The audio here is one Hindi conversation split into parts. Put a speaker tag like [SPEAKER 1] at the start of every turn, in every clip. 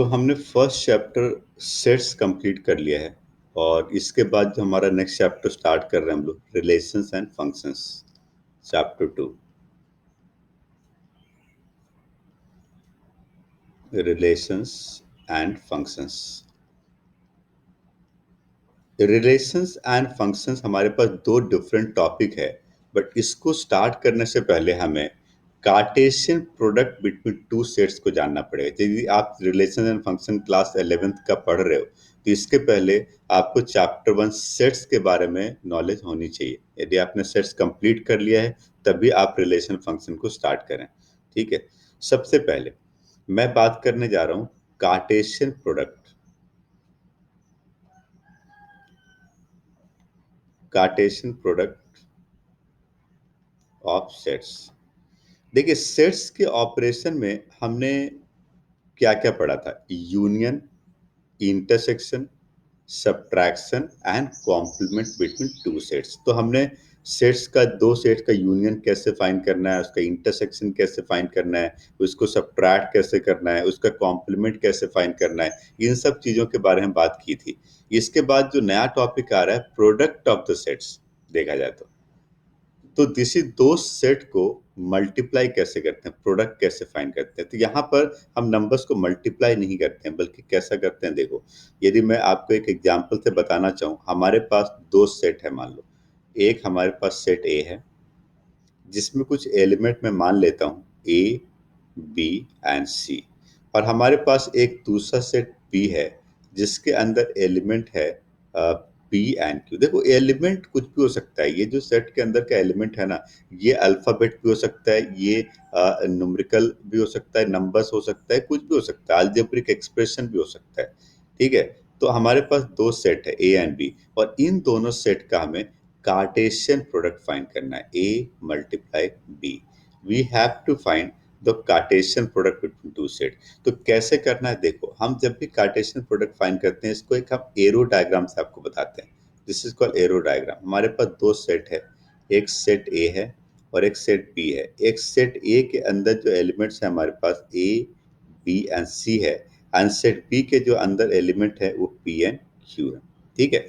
[SPEAKER 1] हमने फर्स्ट चैप्टर सेट्स कंप्लीट कर लिया है और इसके बाद जो हमारा नेक्स्ट चैप्टर स्टार्ट कर रहे हैं हम लोग relations and functions chapter 2 relations and functions. Relations and functions हमारे पास दो डिफरेंट टॉपिक है, बट इसको स्टार्ट करने से पहले हमें Cartesian product between two sets को जानना पड़ेगा। यदि आप relation and function class 11th का पढ़ रहे हो तो इसके पहले आपको चैप्टर 1 सेट्स के बारे में नॉलेज होनी चाहिए। यदि आपने सेट्स कंप्लीट कर लिया है तभी आप रिलेशन फंक्शन को स्टार्ट करें। ठीक है, सबसे पहले मैं बात करने जा रहा हूँ Cartesian product. Cartesian product of sets. देखिए, सेट्स के ऑपरेशन में हमने क्या क्या पढ़ा था? Union, intersection, subtraction and complement between two sets. तो हमने सेट्स का, दो सेट्स का यूनियन कैसे फाइंड करना है, उसका इंटरसेक्शन कैसे फाइंड करना है, उसको सब्ट्रैक्ट कैसे करना है, उसका कॉम्प्लीमेंट कैसे फाइंड करना है, इन सब चीजों के बारे में बात की थी। इसके बाद जो नया टॉपिक आ रहा है प्रोडक्ट ऑफ द सेट्स, देखा जाए तो दिस इज दो सेट को मल्टीप्लाई कैसे करते हैं, प्रोडक्ट कैसे फाइंड करते हैं। तो यहाँ पर हम नंबर्स को मल्टीप्लाई नहीं करते हैं, बल्कि कैसा करते हैं देखो। यदि मैं आपको एक एग्जांपल से बताना चाहूँ, हमारे पास दो सेट है। मान लो एक हमारे पास सेट ए है जिसमें कुछ एलिमेंट मैं मान लेता हूँ ए, बी एंड सी, और हमारे पास एक दूसरा सेट बी है जिसके अंदर एलिमेंट है बी एंड क्यू। देखो, एलिमेंट कुछ भी हो सकता है। ये जो सेट के अंदर का एलिमेंट है ना, ये अल्फाबेट भी हो सकता है, ये न्यूमेरिकल भी हो सकता है, नंबर्स हो सकता है, कुछ भी हो सकता है, अलजेब्रिक एक्सप्रेशन भी हो सकता है। ठीक है, तो हमारे पास दो सेट है ए एंड बी, और इन दोनों सेट का हमें कार्टेशियन प्रोडक्ट फाइंड करना है, A multiply B. We have to find the Cartesian product between two set. तो कैसे करना है देखो, हम जब भी कार्टेशियन प्रोडक्ट फाइंड करते हैं इसको एक हम एरो डायग्राम से आपको बताते हैं। This is called arrow diagram. हमारे पास दो सेट है, एक सेट ए है और एक सेट बी है। एक सेट ए के अंदर जो एलिमेंट्स है हमारे पास ए, बी एंड सी है, एंड सेट बी के जो अंदर एलिमेंट है वो पी एंड क्यू है। ठीक है,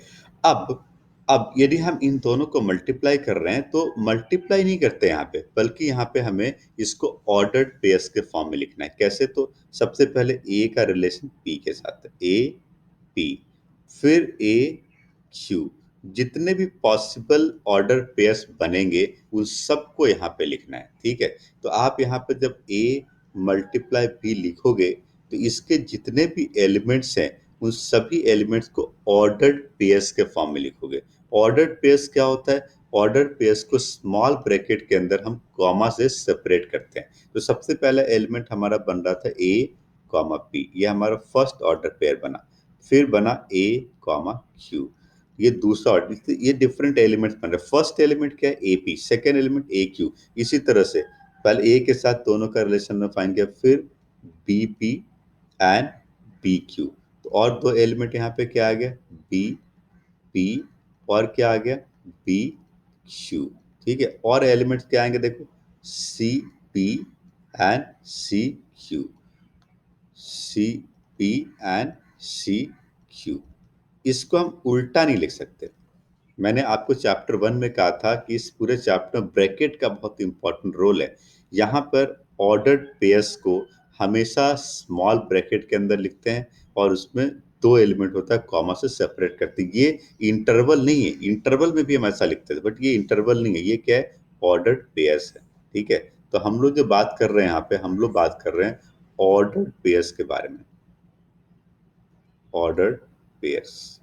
[SPEAKER 1] अब यदि हम इन दोनों को मल्टीप्लाई कर रहे हैं तो मल्टीप्लाई नहीं करते यहाँ पे, बल्कि यहाँ पे हमें इसको ऑर्डर्ड पेयर्स के फॉर्म में लिखना है। कैसे? तो सबसे पहले ए का रिलेशन पी के साथ है, ए पी, फिर ए क्यू। जितने भी पॉसिबल ऑर्डर पेयर्स बनेंगे उन सबको यहाँ पे लिखना है। ठीक है, तो आप यहाँ पे जब ए मल्टीप्लाई बी लिखोगे तो इसके जितने भी एलिमेंट्स हैं उन सभी एलिमेंट्स को ऑर्डर्ड पेयर्स के फॉर्म में लिखोगे। ऑर्डर्ड पेयर्स क्या होता है? ऑर्डर्ड पेयर्स को स्मॉल ब्रैकेट के अंदर हम कॉमा से सेपरेट करते हैं। तो सबसे पहला एलिमेंट हमारा बन रहा था ए कॉमा पी, ये हमारा फर्स्ट ऑर्डर पेयर बना। फिर बना ए कॉमा क्यू, ये दूसरा ऑर्डर। ये डिफरेंट एलिमेंट्स बन रहे हैं। फर्स्ट एलिमेंट क्या है? A P, second element A Q. इसी तरह से पहले ए के साथ दोनों का रिलेशन में फाइंड किया, फिर B P and B Q. तो और दो एलिमेंट यहाँ पे क्या आ गया? बी पी, और क्या आ गया? B Q. ठीक है, और एलिमेंट्स क्या आएंगे देखो, C P and C Q, C P and C Q. इसको हम उल्टा नहीं लिख सकते। मैंने आपको चैप्टर 1 में कहा था कि इस पूरे चैप्टर में ब्रैकेट का बहुत इंपॉर्टेंट रोल है। यहाँ पर ऑर्डर्ड पेयर्स को हमेशा स्मॉल ब्रैकेट के अंदर लिखते हैं और उसमें दो एलिमेंट होता है, कॉमा से सेपरेट करते हैं। ये इंटरवल नहीं है, इंटरवल में भी हम ऐसा लिखते थे, बट ये इंटरवल नहीं है, ये क्या है? ऑर्डर्ड पेयर्स है। ठीक है, तो हम लोग जो बात कर रहे हैं यहाँ पे, हम लोग बात कर रहे हैं ऑर्डर्ड पेयर्स के बारे में। ऑर्डर्ड पेयर्स,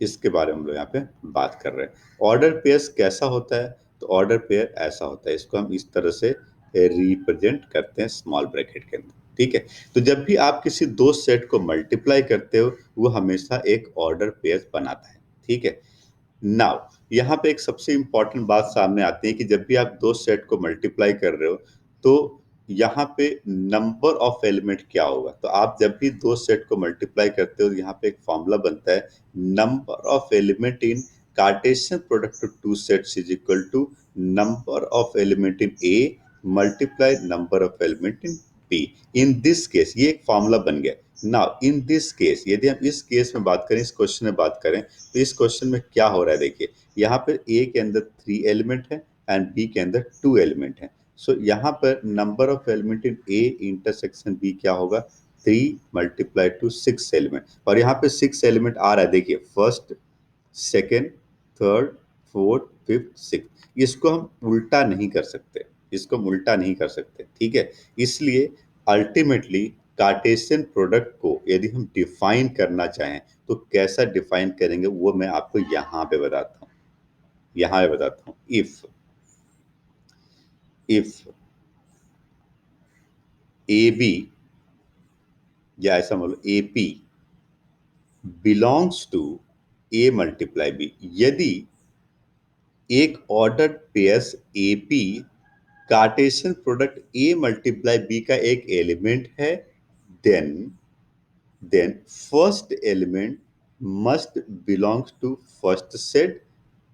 [SPEAKER 1] इसके बारे में हम लोग यहाँ पे बात कर रहे हैं। ऑर्डर पेयर्स कैसा होता है? तो ऑर्डर पेयर ऐसा होता है, इसको हम इस तरह से रिप्रेजेंट करते हैं स्मॉल ब्रैकेट के अंदर। ठीक है, तो जब भी आप किसी दो सेट को मल्टीप्लाई करते हो वो हमेशा एक ऑर्डर पेयर बनाता है। ठीक है, नाउ यहाँ पे एक सबसे इंपॉर्टेंट बात सामने आती है कि जब भी आप दो सेट को मल्टीप्लाई कर रहे हो तो यहाँ पे नंबर ऑफ एलिमेंट क्या होगा? तो आप जब भी दो सेट को मल्टीप्लाई करते हो यहाँ पे एक फॉर्मूला बनता है, number of element in Cartesian product of two sets is equal to number of element in A multiply number of element in P। In this case ये एक फॉर्मूला बन गया। नाउ इन दिस केस यदि हम इस केस में बात करें, इस क्वेश्चन में बात करें, तो इस क्वेश्चन में क्या हो रहा है देखिए, यहाँ पर A के अंदर 3 एलिमेंट है एंड B के अंदर 2 एलिमेंट है। सो यहाँ पर number of element in A intersection B क्या होगा, 3 मल्टीप्लाई टू 6 एलिमेंट। और यहाँ पे 6 एलिमेंट आ रहा है देखिए, first, second, third, fourth, fifth, six. इसको हम उल्टा नहीं कर सकते, इसको हम उल्टा नहीं कर सकते, ठीक है। इसलिए अल्टीमेटली कार्टेशियन प्रोडक्ट को यदि हम डिफाइन करना चाहें तो कैसा डिफाइन करेंगे वो मैं आपको यहाँ पे बताता हूँ, यहाँ पे बताता हूँ। इफ ए बी, या ऐसा मान लो A P belongs to A multiply B, यदि एक ordered pairs A P Cartesian product A multiply B का एक एलिमेंट है, then first element must belongs to first set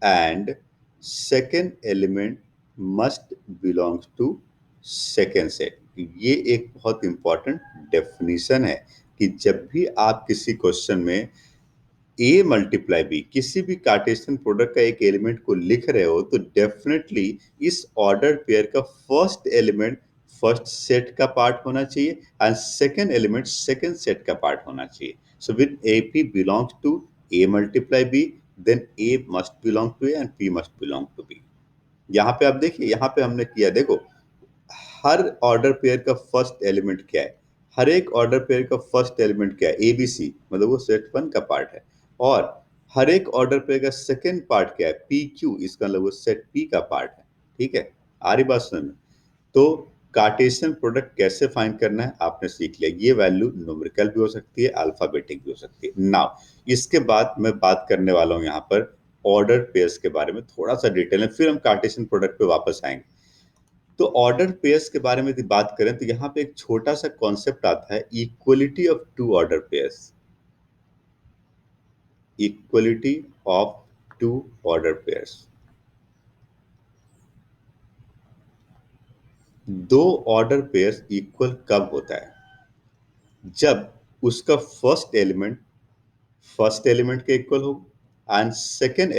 [SPEAKER 1] and second element must belongs to second set। ये एक बहुत इंपॉर्टेंट डेफिनेशन है कि जब भी आप किसी क्वेश्चन में ए मल्टीप्लाई बी किसी भी कार्टेशियन प्रोडक्ट का एक एलिमेंट को लिख रहे हो तो डेफिनेटली इस ऑर्डर पेयर का फर्स्ट एलिमेंट फर्स्ट सेट का पार्ट होना चाहिए and second element second set का पार्ट होना चाहिए। So with A P belongs to A multiply B, then A must belong to A and P must belong to B. यहाँ पे आप देखिए, यहाँ पे हमने किया, देखो हर ऑर्डर पेयर का फर्स्ट एलिमेंट क्या है, हर एक ऑर्डर पेयर का फर्स्ट एलिमेंट क्या है, एबीसी, मतलब वो सेट वन का पार्ट है। और हर एक ऑर्डर पेयर का सेकंड पार्ट क्या है, पी क्यू, इसका मतलब वो सेट पी का पार्ट है, ठीक है। आ रही बात समझ में? तो कार्टेशियन प्रोडक्ट कैसे फाइंड करना है आपने सीख लिया। ये वैल्यू न्यूमेरिकल भी हो सकती है, अल्फाबेटिक भी हो सकती है। नाउ इसके बाद मैं बात करने वाला हूं यहाँ पर ऑर्डर पेयर्स के बारे में थोड़ा सा डिटेल में, फिर हम कार्टेशियन प्रोडक्ट पे वापस आएंगे। तो ऑर्डर पेयर्स के बारे में यदि बात करें तो यहाँ पे एक छोटा सा कॉन्सेप्ट आता है, equality of two order pairs. Equality of two order pairs, दो ऑर्डर पेयर्स इक्वल कब होता है, जब उसका फर्स्ट एलिमेंट के इक्वल हो एंड सेकेंड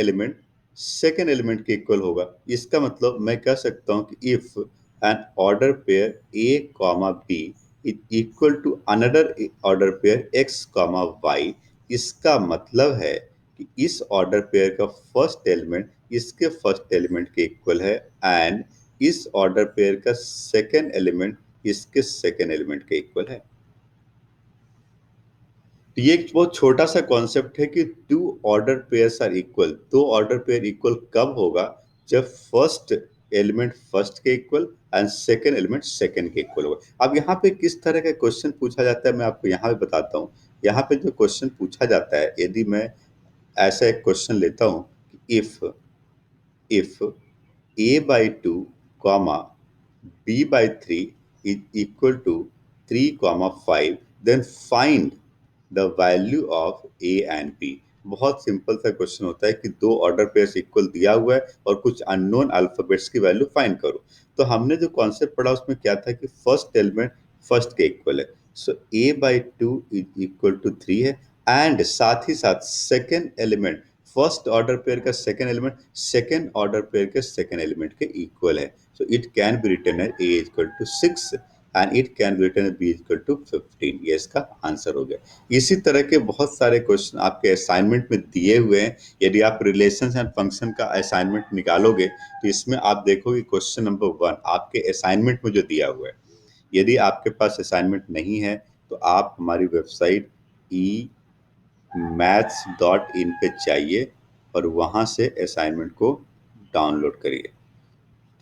[SPEAKER 1] एलिमेंट के इक्वल होगा। इसका मतलब मैं कह सकता हूं कि if an order pair A comma B is equal to another order pair X comma Y, इसका मतलब है कि इस ऑर्डर पेयर का फर्स्ट एलिमेंट इसके फर्स्ट एलिमेंट के इक्वल है एंड इस ऑर्डर पेयर का सेकेंड एलिमेंट इसके सेकेंड एलिमेंट के इक्वल है। तो ये एक बहुत छोटा सा कॉन्सेप्ट है कि two order pairs are equal. दो ऑर्डर पेयर इक्वल कब होगा, जब फर्स्ट एलिमेंट फर्स्ट के equal and second element second के इक्वल होगा। अब यहाँ पे किस तरह का क्वेश्चन पूछा जाता है मैं आपको यहाँ पे बताता हूँ। यहाँ पे जो क्वेश्चन पूछा जाता है, यदि मैं ऐसा एक क्वेश्चन लेता हूँ कि if a by 2 comma b by 3 is equal to 3 comma 5, then find the value of a and b। बहुत सिंपल सा क्वेश्चन होता है कि दो ऑर्डर पेयर्स इक्वल दिया हुआ है और कुछ अननोन अल्फाबेट्स की वैल्यू फाइंड करो। तो हमने जो कॉन्सेप्ट पढ़ा उसमें क्या था कि फर्स्ट एलिमेंट फर्स्ट के इक्वल है, so a by 2 is equal to 3 है एंड साथ ही साथ second element first order pair का second element second order pair के सेकेंड एलिमेंट के इक्वल है। So it can be written as a equal to 6 and it can be written as b equal to 15। ये इसका आंसर हो गया। इसी तरह के बहुत सारे क्वेश्चन आपके असाइनमेंट में दिए हुए हैं। यदि आप रिलेशंस एंड फंक्शन का असाइनमेंट निकालोगे तो इसमें आप देखोगे क्वेश्चन नंबर 1 आपके असाइनमेंट में जो दिया हुआ है। यदि आपके पास असाइनमेंट नहीं है तो आप हमारी वेबसाइट maths.in पे जाइए और वहां से असाइनमेंट को डाउनलोड करिए,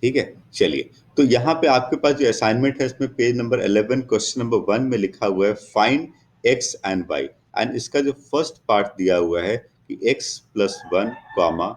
[SPEAKER 1] ठीक है। चलिए, तो यहाँ पे आपके पास जो असाइनमेंट है इसमें पेज नंबर 11 क्वेश्चन नंबर 1 में लिखा हुआ है find X and Y, and इसका जो फर्स्ट पार्ट दिया हुआ है कि X plus 1 comma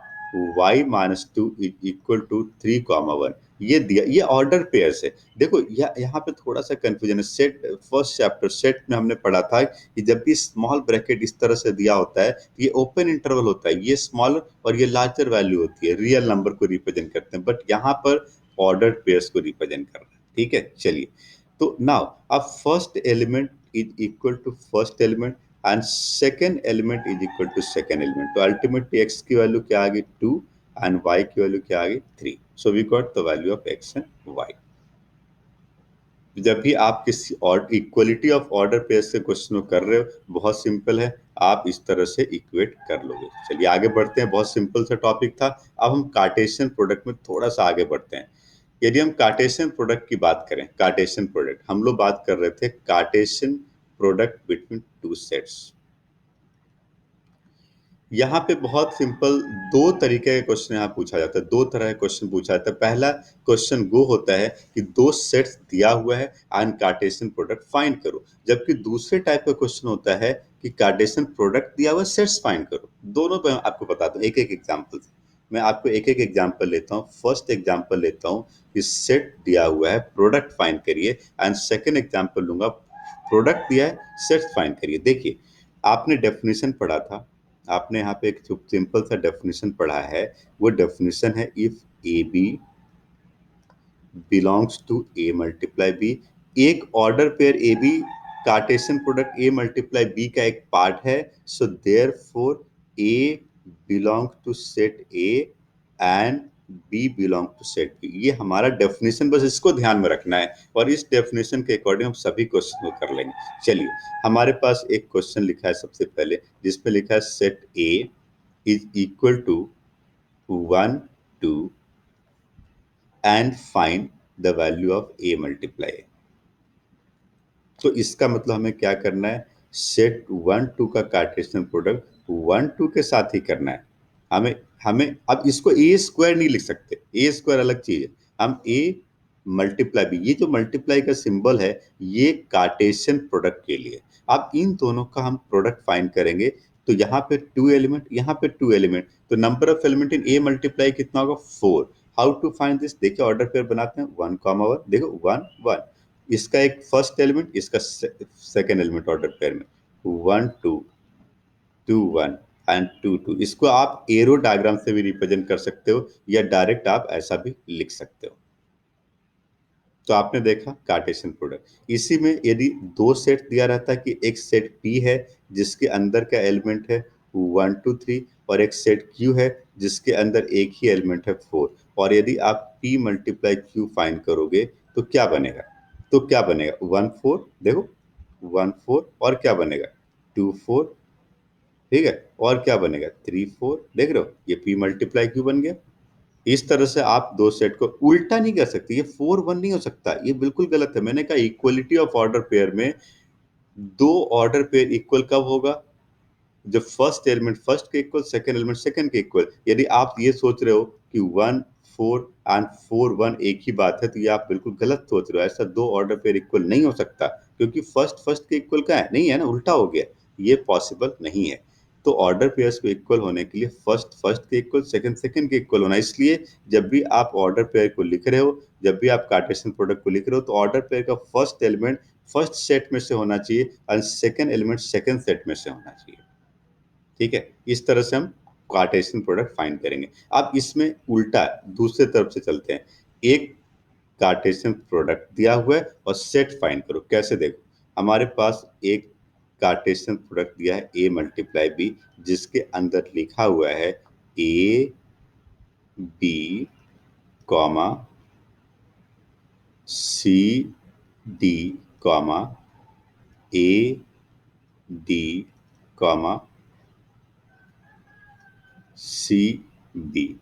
[SPEAKER 1] Y minus 2 is equal to 3 comma 1। ये दिया, ये ऑर्डर पेयर्स है। देखो यहाँ पे थोड़ा सा कंफ्यूजन है। सेट फर्स्ट चैप्टर सेट में हमने पढ़ा था कि जब भी स्मॉल ब्रैकेट इस तरह से दिया होता है तो ये ओपन इंटरवल होता है, ये स्मॉलर और ये लार्जर वैल्यू होती है, रियल नंबर को रिप्रेजेंट करते हैं। बट यहाँ पर ऑर्डर पेयर्स को रिप्रेजेंट कर रहा है, ठीक है। चलिए, तो नाउ अब first element is equal to first element and second element is equal to second element. तो अल्टीमेटली एक्स की वैल्यू क्या आ गई 2 एंड वाई की वैल्यू क्या आ गई 3। So we got the value of X and Y. जब भी आप किसी और इक्वलिटी ऑफ ऑर्डर पेयर से क्वेश्चन कर रहे हो, बहुत सिंपल है, आप इस तरह से इक्वेट कर लोगे। चलिए आगे बढ़ते हैं, बहुत सिंपल सा टॉपिक था। अब हम कार्टेशियन प्रोडक्ट में थोड़ा सा आगे बढ़ते हैं। यदि हम कार्टेशियन प्रोडक्ट की बात करें, कार्टेशियन प्रोडक्ट हम लोग बात कर रहे थे Cartesian product between two sets. यहाँ पे बहुत सिंपल दो तरीके का क्वेश्चन यहाँ पूछा जाता है, दो तरह का क्वेश्चन पूछा जाता है। पहला क्वेश्चन वो होता है कि दो सेट्स दिया हुआ है एंड कार्टेशियन प्रोडक्ट फाइंड करो, जबकि दूसरे टाइप का क्वेश्चन होता है कि कार्टेशियन प्रोडक्ट दिया हुआ सेट्स फाइंड करो। दोनों पे आपको बताता हूँ एक एक एग्जाम्पल। मैं आपको एक एक एग्जाम्पल लेता हूँ। फर्स्ट एग्जाम्पल लेता हूँ कि सेट दिया हुआ है, प्रोडक्ट फाइंड करिए, एंड सेकेंड एग्जाम्पल लूंगा, प्रोडक्ट दिया है, सेट्स फाइंड करिए। देखिए आपने डेफिनेशन पढ़ा था, आपने यहाँ पे एक सिंपल सा डेफिनेशन पढ़ा है। वो डेफिनेशन है if A B belongs to A multiply B. एक order pair A B Cartesian product A multiply B का एक पार्ट है, so therefore A belong to set A and B belong to set B. ये हमारा डेफिनेशन, बस इसको ध्यान में रखना है और इस डेफिनेशन के अकॉर्डिंग हम सभी क्वेश्चन को कर लेंगे। चलिए हमारे पास एक क्वेश्चन लिखा है सबसे पहले, जिसपे लिखा है set A is equal to 1 2 and find the value of A multiply. तो इसका मतलब हमें क्या करना है, सेट 1 2 का कार्टेशियन प्रोडक्ट 1 2 के साथ ही करना है। हमें हमें अब इसको ए स्क्वायर नहीं लिख सकते, ए स्क्वायर अलग चीज है। हम ए मल्टीप्लाई बी, ये जो मल्टीप्लाई का सिंबल है ये कार्टेशियन प्रोडक्ट के लिए। अब इन दोनों का हम प्रोडक्ट फाइंड करेंगे। तो यहाँ पे 2 एलिमेंट, यहाँ पे 2 एलिमेंट, तो number of element in A multiply कितना होगा 4। हाउ टू फाइंड दिस, देखिए ऑर्डर पेयर बनाते हैं 1 कॉमा 1, देखो 1 1, इसका एक फर्स्ट एलिमेंट, इसका सेकेंड एलिमेंट ऑर्डर पेयर में 1 2 2 1 एंड 2 2। इसको आप एरो डायग्राम से भी रिप्रेजेंट कर सकते हो या डायरेक्ट आप ऐसा भी लिख सकते हो। तो आपने देखा कार्टेशियन प्रोडक्ट। इसी में यदि दो सेट दिया रहता है कि एक सेट P है जिसके अंदर का एलिमेंट है 1 2 3 और एक सेट Q है जिसके अंदर एक ही एलिमेंट है 4, और यदि आप P मल्टीप्लाई Q फाइंड करोगे तो क्या बनेगा, तो क्या बनेगा 1 4, देखो 1 4, और क्या बनेगा 2 4, ठीक है, और क्या बनेगा 3 4, देख रहे हो ये P मल्टीप्लाई Q बन गया। इस तरह से आप दो सेट को उल्टा नहीं कर सकते, ये 4 1 नहीं हो सकता, ये बिल्कुल गलत है। मैंने कहा इक्वलिटी ऑफ ऑर्डर पेयर में दो ऑर्डर पेयर इक्वल कब होगा, जब फर्स्ट एलिमेंट फर्स्ट के इक्वल, सेकंड एलिमेंट सेकंड के इक्वल। यदि आप ये सोच रहे हो कि 1 4 एंड 4 1 एक ही बात है, तो ये आप बिल्कुल गलत सोच रहे हो। ऐसा दो ऑर्डर पेयर इक्वल नहीं हो सकता, क्योंकि फर्स्ट फर्स्ट के इक्वल का है नहीं, है ना, उल्टा हो गया, ये पॉसिबल नहीं है। तो ऑर्डर पेयर्स को इक्वल होने के लिए फर्स्ट फर्स्ट के इक्वल, सेकंड सेकंड के इक्वल होना। इसलिए जब भी आप ऑर्डर पेयर को लिख रहे हो, जब भी आप कार्टेशियन प्रोडक्ट को लिख रहे हो, तो ऑर्डर पेयर का फर्स्ट एलिमेंट फर्स्ट सेट में से होना चाहिए और सेकंड एलिमेंट सेकंड सेट में से होना चाहिए। ठीक है, इस तरह से हम कार्टेशियन प्रोडक्ट फाइंड करेंगे। अब इसमें उल्टा दूसरे तरफ से चलते हैं। एक कार्टेशियन प्रोडक्ट दिया हुआ है और सेट फाइंड करो, कैसे, देखो हमारे पास एक कार्टेशियन प्रोडक्ट दिया है ए मल्टीप्लाई बी, जिसके अंदर लिखा हुआ है A B comma C D comma A D comma C B,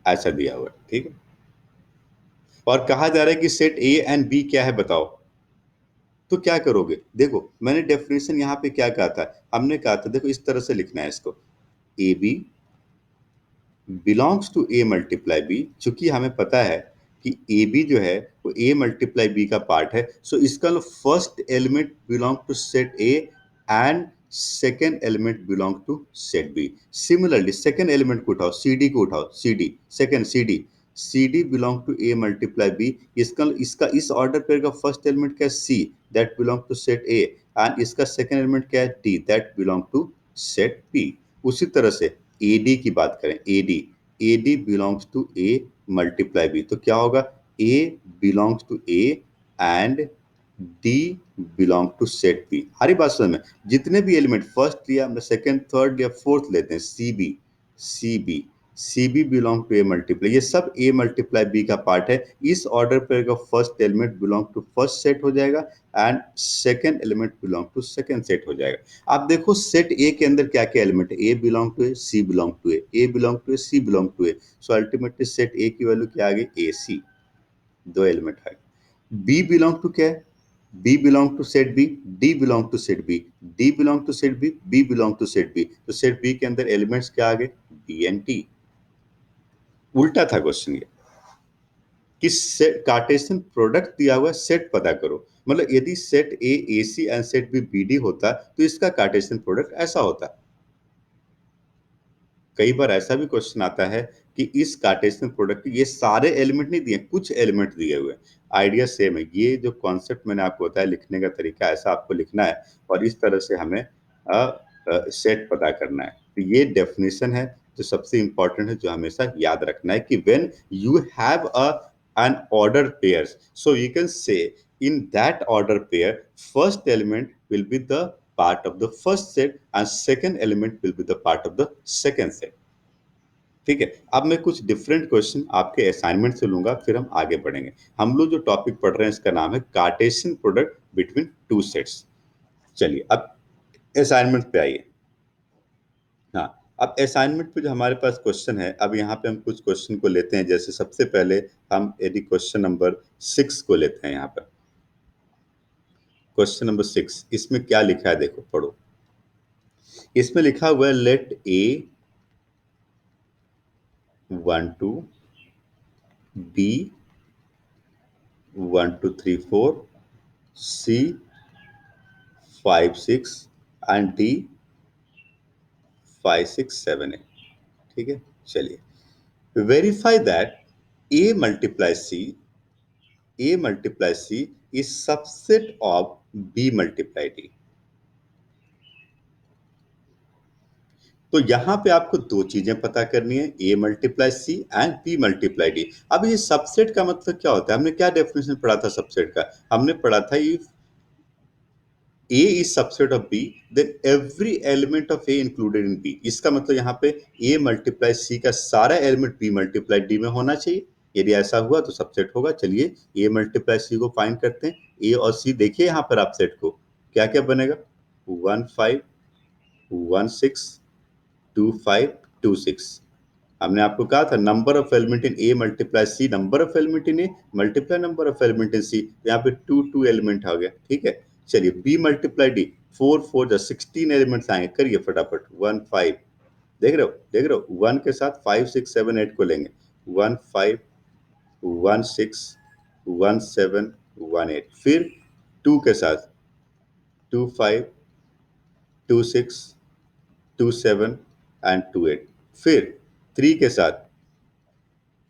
[SPEAKER 1] ऐसा दिया हुआ है। ठीक है, और कहा जा रहा है कि सेट ए एंड बी क्या है बताओ। तो क्या करोगे, देखो मैंने डेफिनेशन यहाँ पे क्या कहा था, हमने कहा था देखो इस तरह से लिखना है इसको, A B belongs to A multiply B. चूंकि हमें पता है कि ए बी जो है वो ए मल्टीप्लाई बी का पार्ट है, सो इसका first element belong to set A and second element belong to set B. Similarly second element को उठाओ, सी डी को उठाओ, C D second, C D belong to A multiply B. इसका इसका इस ऑर्डर पेयर का फर्स्ट एलिमेंट क्या है C, that belong to set A, and इसका सेकेंड एलिमेंट क्या है D, that belong to set B. उसी तरह से एडी की बात करें, A D A D belongs to A multiply B, तो क्या होगा A belongs to A and D belong to set B. हमारी बात समझ में, जितने भी एलिमेंट फर्स्ट लिया हमने, सेकंड थर्ड या फोर्थ लेते हैं, C B belong to A multiply, ये सब ए मल्टीप्लाई बी का पार्ट है। इस ऑर्डर पर का first element belong to first set हो जाएगा and second element belong to second set हो जाएगा। आप देखो सेट ए के अंदर क्या क्या एलिमेंट है, A belong to A, C belong to A, A belong to A, C belong to A. So ultimately set A की वैल्यू क्या आ गई, ए सी, दो एलिमेंट है। बी बिलोंग टू क्या है, B belong to set B, D belong to set B, D belong to set B, B belong to set B. तो सेट बी के अंदर एलिमेंट्स क्या आ गए, बी एंड टी। उल्टा था क्वेश्चन ये कि सेट कार्टेशियन प्रोडक्ट दिया हुआ सेट पता करो, मतलब यदि set A A C and set B B D होता तो इसका कार्टेशियन प्रोडक्ट ऐसा होता। कई बार ऐसा भी क्वेश्चन आता है कि इस कार्टेशियन प्रोडक्ट ये सारे एलिमेंट नहीं दिए, कुछ एलिमेंट दिए हुए, आइडिया सेम है। ये जो कॉन्सेप्ट मैंने आपको बताया लिखने का तरीका, ऐसा आपको लिखना है और इस तरह से हमें सेट पता करना है। तो ये डेफिनेशन है जो सबसे इंपॉर्टेंट है, जो हमेशा याद रखना है कि when you have a an order pairs, so you can say in that order pair first element will be the part of the first set and second element will be the part of the second set। ठीक है, अब मैं कुछ डिफरेंट क्वेश्चन आपके असाइनमेंट से लूंगा, फिर हम आगे बढ़ेंगे। हम लोग जो टॉपिक पढ़ रहे हैं इसका नाम है Cartesian product between two sets. चलिए अब असाइनमेंट पे आइए। हाँ, अब असाइनमेंट पे जो हमारे पास क्वेश्चन है, अब यहाँ पे हम कुछ क्वेश्चन को लेते हैं। जैसे सबसे पहले हम यदि क्वेश्चन नंबर 6 को लेते हैं, यहाँ पर क्वेश्चन नंबर 6, इसमें क्या लिखा है देखो, पढ़ो। इसमें लिखा हुआ है let A 1 2 B 1 2 3 4 C 5 6 and D 5 6 7 8। ठीक है, चलिए verify that A multiply C, A multiply C is subset of B multiply D. तो यहां पे आपको दो चीजें पता करनी है, A multiply C and B multiply D. अब ये सबसेट का मतलब क्या होता है, हमने क्या डेफिनेशन पढ़ा था सबसेट का, हमने पढ़ा था if A is subset of B, then every element of A included in B। इसका मतलब यहाँ पे A मल्टीप्लाई C का सारा एलिमेंट B मल्टीप्लाई D में होना चाहिए। यदि ऐसा हुआ तो सबसेट होगा। चलिए A मल्टीप्लाई C को फाइंड करते हैं। A और C देखिए यहाँ पर आप सेट को क्या क्या बनेगा, 1 5 1 6 2 5 2 6। हमने आपको कहा था number of element in A multiply C, number of element in A multiply number of element in C. यहाँ पे 2 2 एलिमेंट आ गया। ठीक है, चलिए बी मल्टीप्लाई डी, 4 4 जो 16 एलिमेंट्स आएंगे, करिए फटाफट। 1 5, देख रहे हो, देख रहे हो, 1 के साथ 5 6 7 8 को लेंगे। 1 5 1 6 1 7 1 8, फिर 2 के साथ 2 5 2 6 2 7 एंड 2 8, फिर 3 के साथ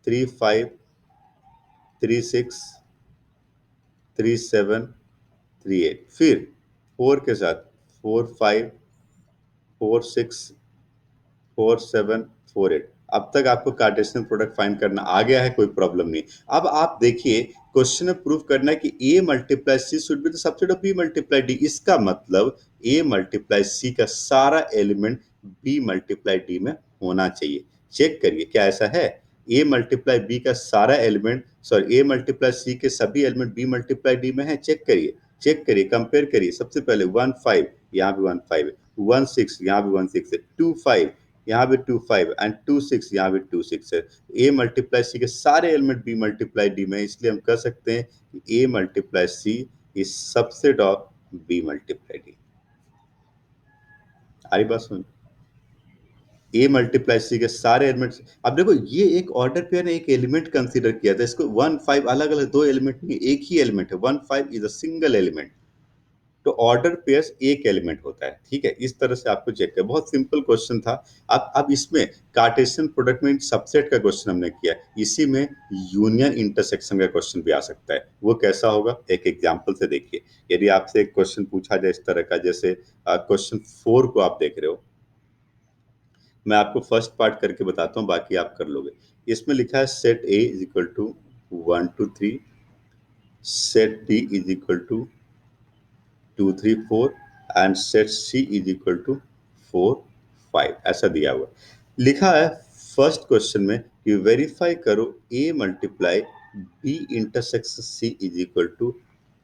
[SPEAKER 1] 3 5 3 6 3 7 3 8, फिर 4 के साथ 4 5 4 6 4 7 4 8। अब तक आपको कार्टेशियन प्रोडक्ट फाइंड करना आ गया है, कोई प्रॉब्लम नहीं। अब आप देखिए क्वेश्चन में प्रूव करना है कि A multiply C should be the subset of B multiply D. इसका मतलब ए मल्टीप्लाई सी का सारा एलिमेंट बी मल्टीप्लाई डी में होना चाहिए। चेक करिए क्या ऐसा है, ए मल्टीप्लाई बी का सारा एलिमेंट, सॉरी ए मल्टीप्लाई सी के सभी एलिमेंट बी मल्टीप्लाई डी में है। चेक करिए, चेक करिए, कंपेयर करिए। सबसे पहले 1 5, यहाँ भी 1 5 है, 1 6, यहाँ भी 1 6 है, 2 5, यहाँ भी 2 5 एंड 2 6, यहाँ भी 2 6 है। ए मल्टीप्लाई सी के सारे एलिमेंट बी मल्टीप्लाई डी में, इसलिए हम कह सकते हैं कि A multiply C is subset of B multiply D. आ रही बात सुन, ए मल्टीप्लाई सी के सारे एलिमेंट्स। अब देखो ये एक ऑर्डर पेयर ने एक एलिमेंट कंसीडर किया था, इसको 1 5 अलग अलग दो एलिमेंट नहीं, एक ही एलिमेंट है। 1 5 इज अ सिंगल एलिमेंट। तो ऑर्डर पेयर्स एक एलिमेंट होता है। ठीक है, इस तरह से आपको चेक कर, बहुत सिंपल क्वेश्चन था। अब इसमें कार्टेशियन प्रोडक्ट में सबसेट का क्वेश्चन हमने किया, इसी में यूनियन इंटरसेक्शन का क्वेश्चन भी आ सकता है। वो कैसा होगा, एक एग्जांपल से देखिए। यदि आपसे एक क्वेश्चन पूछा जाए इस तरह का, जैसे क्वेश्चन 4 को आप देख रहे हो, मैं आपको फर्स्ट पार्ट करके बताता हूँ, बाकी आप कर लोगे। इसमें लिखा है set A is equal to 1 2 3, set B is equal to 2 3 4 and set C is equal to 4 5 ऐसा दिया हुआ लिखा है फर्स्ट क्वेश्चन में कि वेरीफाई करो A multiply B intersection C is equal to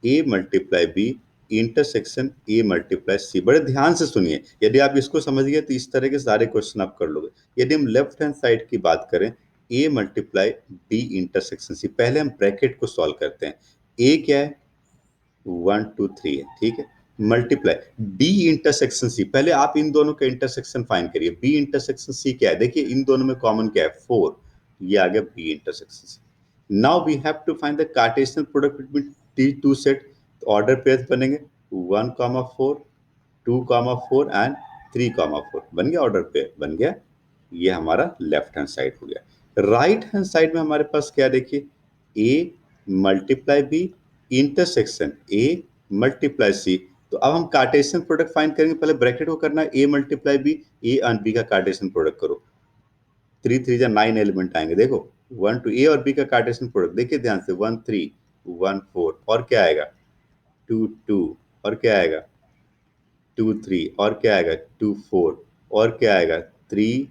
[SPEAKER 1] A multiply B intersection A multiply C. बड़े ध्यान से सुनिए, यदि आप इसको समझ गए तो इस तरह के सारे क्वेश्चन आप कर लोगे। यदि हम लेफ्ट हैंड साइड की बात करें, ए मल्टीप्लाई बी इंटरसेक्शन सी, पहले हम ब्रैकेट को सॉल्व करते हैं। ए क्या है, 1 2 3 है, ठीक है। मल्टीप्लाई बी इंटरसेक्शन सी, पहले आप इन दोनों का इंटरसेक्शन फाइंड करिए। बी इंटरसेक्शन सी क्या है, देखिए इन दोनों में कॉमन क्या है, 4, ये आ गया B intersection C. Now we have to find the Cartesian product between the two set. Order pairs बनेंगे 1 4 2 4 एंड 3 4 बन गया, ऑर्डर पेयर बन गया। ये हमारा लेफ्ट हैंड साइड हो गया। राइट हैंड साइड में हमारे पास क्या, देखिए A multiply B intersection A multiply C. तो अब हम कार्टेशियन प्रोडक्ट फाइंड करेंगे। पहले ब्रैकेट को करना है, A multiply B, A and B का कार्टेशियन प्रोडक्ट करो। 3 3 9 एलिमेंट आएंगे, देखो 1 2 ए और बी का कार्टेशियन प्रोडक्ट देखिए ध्यान से, 1 3 1 4 और क्या आएगा 2 2 और क्या आएगा 2 3 और क्या आएगा 2 4 और क्या आएगा 3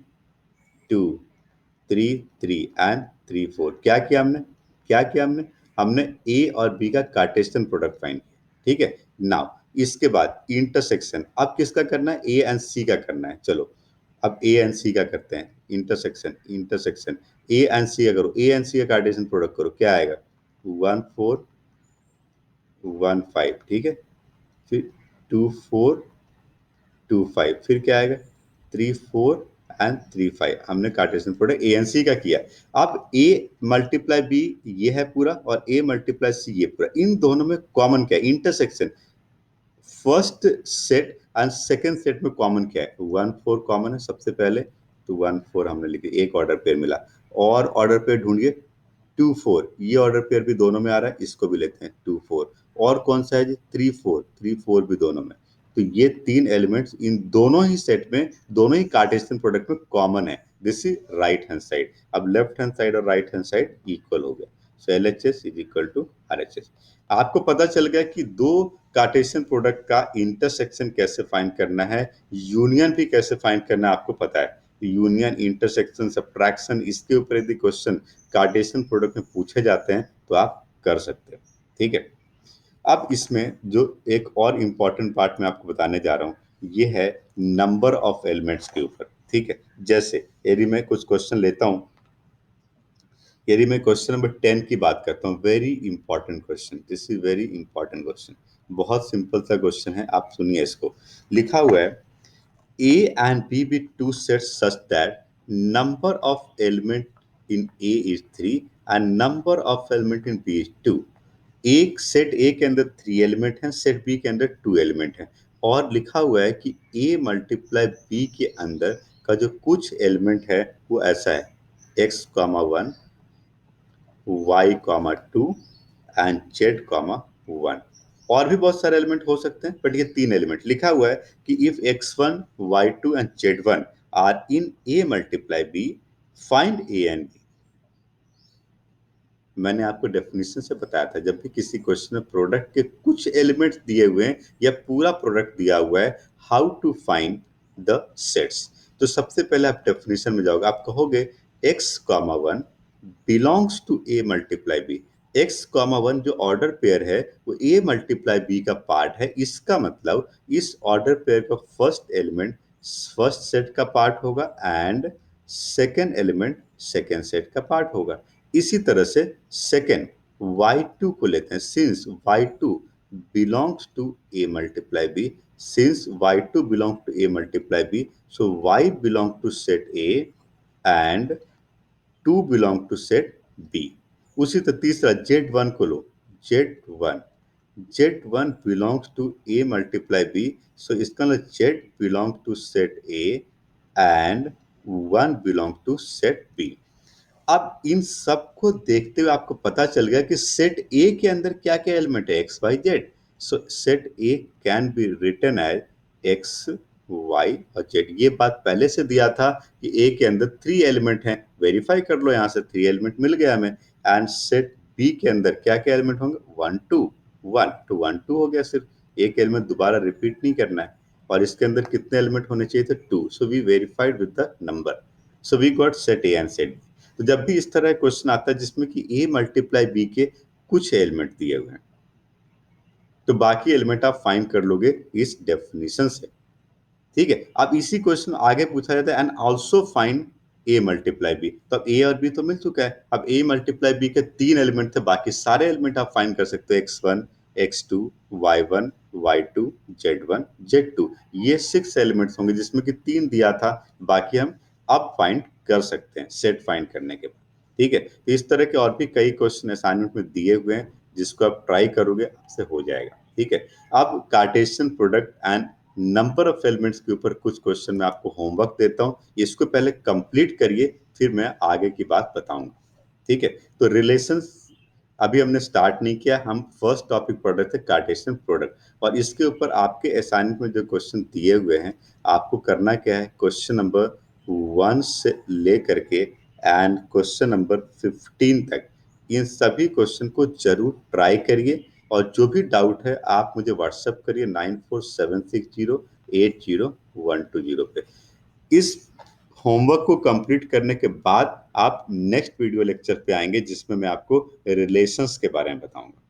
[SPEAKER 1] 2 3 3 एंड 3 4। क्या किया हमने, क्या किया हमने, हमने ए और बी का कार्टेशियन प्रोडक्ट फाइंड किया, ठीक है। नाउ इसके बाद इंटरसेक्शन, अब किसका करना है, ए एंड सी का करना है। चलो अब ए एंड सी का करते हैं, इंटरसेक्शन इंटरसेक्शन ए एंड सी का करो, ए एंड सी का कार्टेशियन प्रोडक्ट करो, क्या आएगा 1 4 1 5, ठीक है। फिर 2 4 2 5, फिर क्या आएगा 3 4 एंड 3 5। हमने कार्टेशियन प्रोडक्ट ए एंड सी का किया। अब ए मल्टीप्लाई बी ये है पूरा और ए मल्टीप्लाई सी ये पूरा, इन दोनों में कॉमन क्या है, intersection. First set and second set में कॉमन क्या है, 1 4 कॉमन है सबसे पहले, तो 1 4 हमने लिखे, एक ऑर्डर पेयर मिला। और ऑर्डर पेयर ढूंढिए 2 4, ये ऑर्डर पेयर भी दोनों में आ रहा है, इसको भी लेते हैं 2 4। और कौन सा है जी 3 4, 3 4 भी दोनों में। तो ये तीन एलिमेंट्स इन दोनों ही सेट में, दोनों ही कार्टेशियन प्रोडक्ट में कॉमन है। This is right hand side. अब लेफ्ट हैंड साइड और राइट हैंड साइड इक्वल हो गया, so LHS is equal to RHS। आपको पता चल गया कि दो कार्टेशियन प्रोडक्ट का इंटरसेक्शन कैसे फाइंड करना है, यूनियन भी कैसे फाइंड करना है आपको पता है। यूनियन, इंटरसेक्शन, सब्ट्रैक्शन, इसके ऊपर यदि क्वेश्चन कार्टेशियन प्रोडक्ट में पूछे जाते हैं तो आप कर सकते हो, ठीक है। अब इसमें जो एक और इम्पॉर्टेंट पार्ट मैं आपको बताने जा रहा हूँ, ये है नंबर ऑफ एलिमेंट्स के ऊपर, ठीक है। जैसे यदि मैं कुछ क्वेश्चन लेता हूँ, यदि मैं क्वेश्चन नंबर 10 की बात करता हूँ, very important question, this is very important question. बहुत सिंपल सा क्वेश्चन है, आप सुनिए इसको। लिखा हुआ है A and B with two sets such that number of element in A is 3 and number of element in B is 2। एक सेट ए के अंदर 3 एलिमेंट हैं, सेट बी के अंदर 2 एलिमेंट हैं। और लिखा हुआ है कि ए मल्टीप्लाई बी के अंदर का जो कुछ एलिमेंट है वो ऐसा है, x, 1 y, 2 एंड z, 1। और भी बहुत सारे एलिमेंट हो सकते हैं, बट ये 3 एलिमेंट लिखा हुआ है कि if x1 y2 and z1 are in a multiply b, find a and b। मैंने आपको डेफिनेशन से बताया था, जब भी किसी क्वेश्चन में प्रोडक्ट के कुछ एलिमेंट्स दिए हुए हैं या पूरा प्रोडक्ट दिया हुआ है, how to find the sets. तो सबसे पहले आप डेफिनेशन में जाओगे, आप कहोगे x, 1 belongs to a multiply b। x, 1 जो ऑर्डर पेयर है वो a मल्टीप्लाई b का पार्ट है। इसका मतलब इस ऑर्डर पेयर का फर्स्ट एलिमेंट फर्स्ट सेट का पार्ट होगा and second element second set का पार्ट होगा। इसी तरह से सेकेंड y2 को लेते हैं, since y2 belongs to a multiply b, since y2 belong to a multiply b, so y belong to set a and 2 belong to set b। उसी तरह तीसरा z1 को लो, z1 z1 belongs to a multiply b, so इसका मतलब z belong to set a and 1 belong to set b। अब इन सबको देखते हुए आपको पता चल गया कि सेट ए के अंदर क्या क्या एलिमेंट है, x y z. So set A can be written as x y और जेड। ये बात पहले से दिया था कि ए के अंदर 3 एलिमेंट हैं, वेरीफाई कर लो, यहाँ से 3 एलिमेंट मिल गया हमें। एंड सेट बी के अंदर क्या क्या एलिमेंट होंगे, 1 2 1 तो 1 2 हो गया सिर्फ। एक एलिमेंट दोबारा रिपीट नहीं करना है, और इसके अंदर कितने एलिमेंट होने चाहिए थे, 2, so we verified with the number, so we got set A and set B. तो जब भी इस तरह क्वेश्चन आता है जिसमें कि ए मल्टीप्लाई बी के कुछ एलिमेंट दिए हुए हैं, तो बाकी एलिमेंट आप फाइंड कर लोगे इस डेफिनेशन से, ठीक है। अब इसी क्वेश्चन आगे पूछा जाता है and also find A multiply B, तो अब ए और बी तो मिल चुका है, अब ए मल्टीप्लाई बी के 3 एलिमेंट थे, बाकी सारे एलिमेंट आप फाइंड कर सकते हो, x1 x2 y1 y2 z1 z2, ये 6 एलिमेंट्स होंगे जिसमें कि 3 दिया था, बाकी हम अब फाइंड कर सकते हैं सेट फाइंड करने के बाद, ठीक है। तो इस तरह के और भी कई क्वेश्चन असाइनमेंट में दिए हुए हैं, जिसको आप ट्राई करोगे आपसे हो जाएगा, ठीक है। अब Cartesian product and number of elements के ऊपर कुछ क्वेश्चन मैं आपको होमवर्क देता हूं, इसको पहले कंप्लीट करिए, फिर मैं आगे की बात बताऊंगा, ठीक है। तो रिलेशंस अभी हमने स्टार्ट नहीं किया, हम फर्स्ट टॉपिक पढ़ रहे थे कार्टेशियन प्रोडक्ट, और इसके ऊपर आपके असाइनमेंट में जो क्वेश्चन दिए हुए हैं, आपको करना क्या है, क्वेश्चन नंबर 1 से लेकर के एंड क्वेश्चन नंबर 15 तक इन सभी क्वेश्चन को जरूर ट्राई करिए, और जो भी डाउट है आप मुझे व्हाट्सएप करिए 9476080120 पे। इस होमवर्क को कंप्लीट करने के बाद आप नेक्स्ट वीडियो लेक्चर पे आएंगे, जिसमें मैं आपको रिलेशंस के बारे में बताऊंगा।